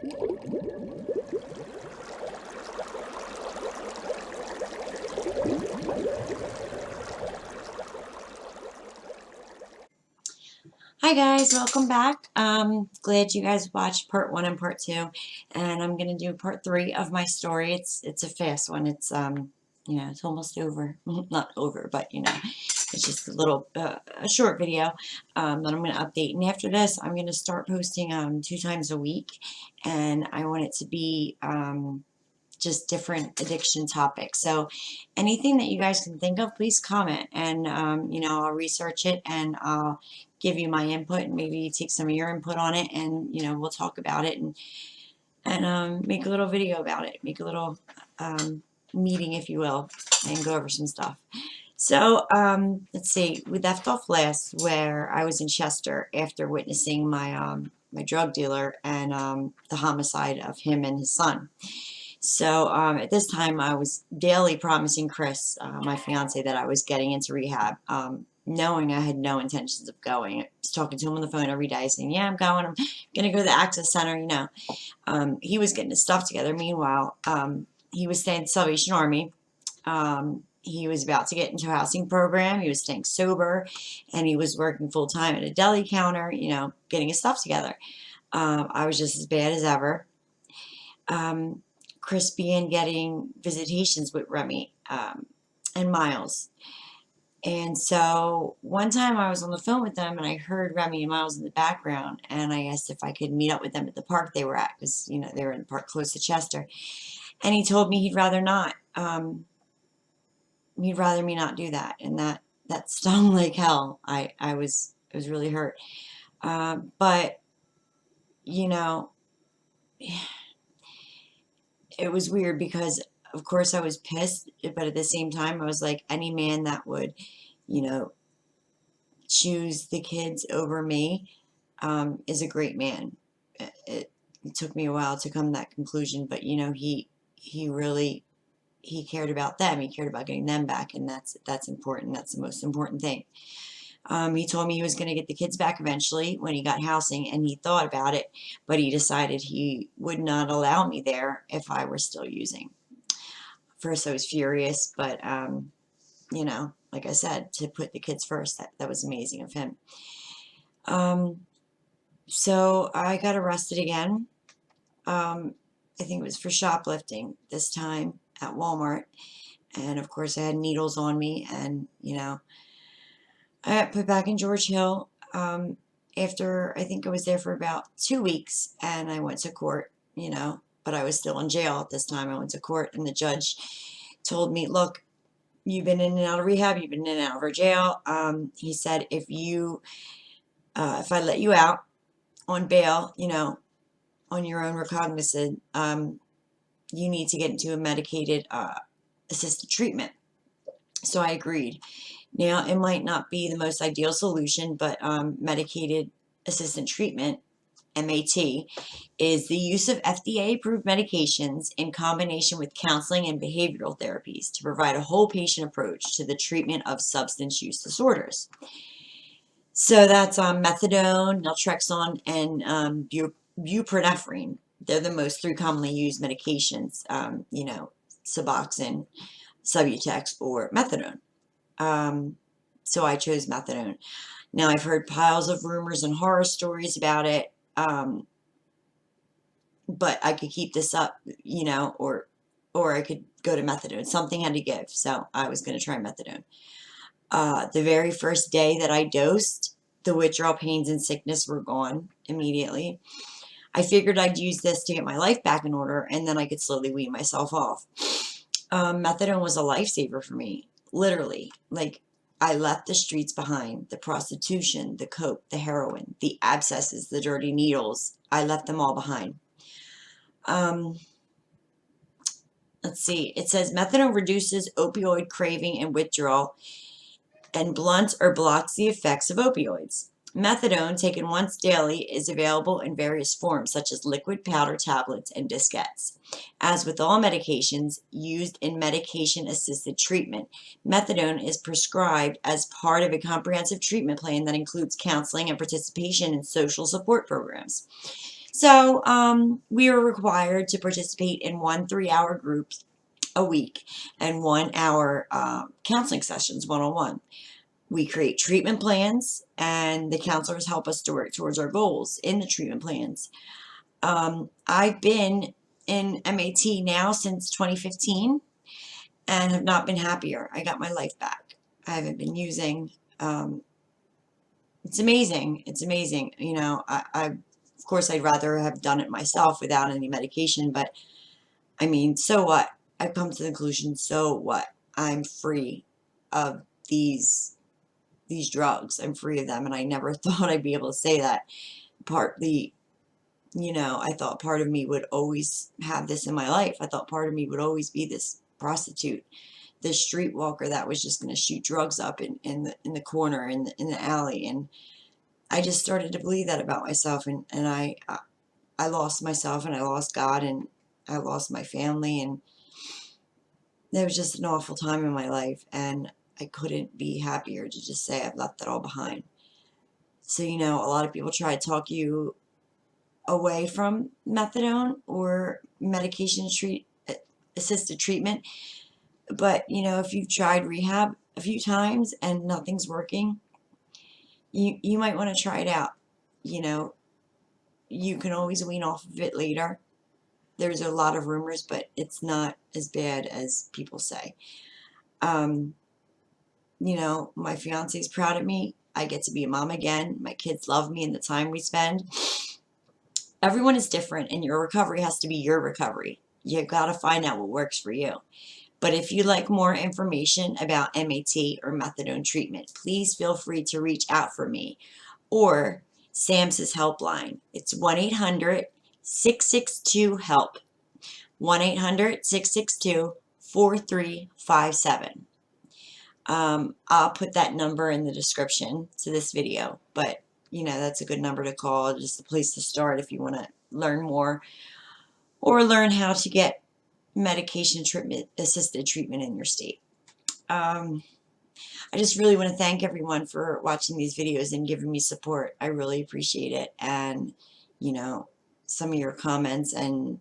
Hi guys, welcome back. Glad you guys watched part one and part two, and I'm gonna do part three of my story. It's a fast one. It's almost over. Not over, but it's just a little a short video that I'm gonna update. And after this, I'm gonna start posting 2 times a week, and I want it to be just different addiction topics. So anything that you guys can think of, please comment, and I'll research it and I'll give you my input and maybe take some of your input on it, and we'll talk about it and make a little video about it, make a little meeting, if you will, and go over some stuff. So let's see, we left off last where I was in Chester after witnessing my drug dealer and the homicide of him and his son. So at this time, I was daily promising Chris, my fiance, that I was getting into rehab, knowing I had no intentions of going. I was talking to him on the phone every day, saying, "Yeah, I'm going. I'm going to go to the Access Center." He was getting his stuff together. Meanwhile, he was staying at the Salvation Army. He was about to get into a housing program. He was staying sober, and he was working full time at a deli counter. Getting his stuff together. I was just as bad as ever. Chris began getting visitations with Remy and Miles. And so one time I was on the phone with them and I heard Remy and Miles in the background, and I asked if I could meet up with them at the park they were at, because they were in the park close to Chester. And he told me he'd rather not. He'd rather me not do that, and that stung like hell. I was really hurt. But you know. It was weird because, of course, I was pissed, but at the same time, I was like, any man that would, you know, choose the kids over me is a great man. It took me a while to come to that conclusion, but he really he cared about them. He cared about getting them back, and that's important. That's the most important thing. He told me he was going to get the kids back eventually when he got housing, and he thought about it, but he decided he would not allow me there if I were still using. First, I was furious, but, like I said, to put the kids first, that was amazing of him. So I got arrested again. I think it was for shoplifting this time at Walmart. And, of course, I had needles on me, and, I got put back in George Hill after I think I was there for about 2 weeks, and I went to court, but I was still in jail at this time. I went to court, and the judge told me, "Look, you've been in and out of rehab, you've been in and out of our jail." He said, if I let you out on bail, on your own recognizance, you need to get into a medicated assisted treatment." So I agreed. Now, it might not be the most ideal solution, but medicated assistant treatment, MAT, is the use of FDA-approved medications in combination with counseling and behavioral therapies to provide a whole patient approach to the treatment of substance use disorders. So that's methadone, naltrexone, and buprenorphine. They're the most three commonly used medications, Suboxone, Subutex, or methadone. So I chose methadone. Now, I've heard piles of rumors and horror stories about it, but I could keep this up, or I could go to methadone. Something had to give, so I was going to try methadone. The very first day that I dosed, the withdrawal pains and sickness were gone immediately. I figured I'd use this to get my life back in order, and then I could slowly wean myself off. Methadone was a lifesaver for me, literally. Like, I left the streets behind, the prostitution, the coke, the heroin, the abscesses, the dirty needles. I left them all behind. Let's see. It says methadone reduces opioid craving and withdrawal and blunts or blocks the effects of opioids. Methadone, taken once daily, is available in various forms, such as liquid, powder, tablets, and diskettes. As with all medications used in medication-assisted treatment, methadone is prescribed as part of a comprehensive treatment plan that includes counseling and participation in social support programs. So we were required to participate in 1 3-hour group a week and 1 hour counseling sessions one-on-one. We create treatment plans, and the counselors help us to work towards our goals in the treatment plans. I've been in MAT now since 2015 and have not been happier. I got my life back. I haven't been using. It's amazing. It's amazing. You know, of course, I'd rather have done it myself without any medication, but I mean, so what? I've come to the conclusion, so what? I'm free of these drugs. I'm free of them, and I never thought I'd be able to say that. Partly, you know, I thought part of me would always have this in my life. I thought part of me would always be this prostitute, this streetwalker that was just going to shoot drugs up in the corner, in the alley. And I just started to believe that about myself, and I lost myself, and I lost God, and I lost my family, and there was just an awful time in my life, and I couldn't be happier to just say I've left it all behind. So, you know, a lot of people try to talk you away from methadone or medication assisted treatment. But, you know, if you've tried rehab a few times and nothing's working, you might want to try it out. You know, you can always wean off of it later. There's a lot of rumors, but it's not as bad as people say. You know, my fiance is proud of me. I get to be a mom again. My kids love me and the time we spend. Everyone is different, and your recovery has to be your recovery. You've got to find out what works for you. But if you'd like more information about MAT or methadone treatment, please feel free to reach out for me or SAMHSA's helpline. It's 1-800-662-HELP. 1-800-662-4357. I'll put that number in the description to this video, but you know, that's a good number to call, just a place to start if you want to learn more or learn how to get medication assisted treatment in your state. I just really want to thank everyone for watching these videos and giving me support. I really appreciate it. And, you know, some of your comments and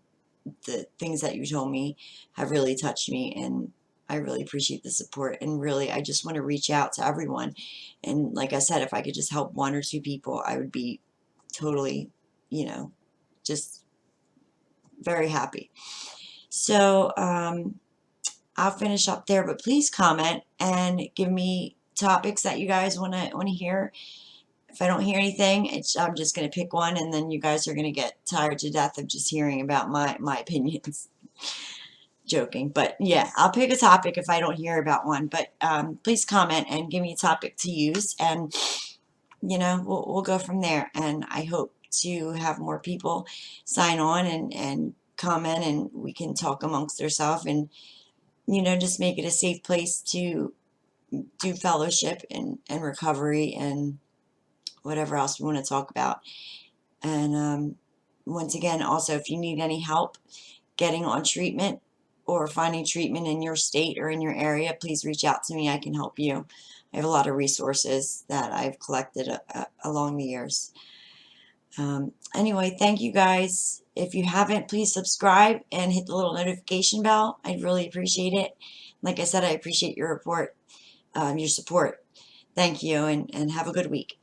the things that you told me have really touched me, and I really appreciate the support. And really, I just want to reach out to everyone. And like I said, if I could just help 1 or 2 people, I would be totally, you know, just very happy. So, I'll finish up there, but please comment and give me topics that you guys want to hear. If I don't hear anything, I'm just going to pick one, and then you guys are going to get tired to death of just hearing about my opinions. Joking, but yeah, I'll pick a topic if I don't hear about one. But please comment and give me a topic to use, and you know, we'll go from there. And I hope to have more people sign on and comment, and we can talk amongst ourselves, and you know, just make it a safe place to do fellowship and recovery and whatever else we want to talk about. And once again, also, if you need any help getting on treatment or finding treatment in your state or in your area, please reach out to me. I can help you. I have a lot of resources that I've collected along the years. Anyway, thank you guys. If you haven't, please subscribe and hit the little notification bell. I'd really appreciate it. Like I said, I appreciate your support. Thank you, and have a good week.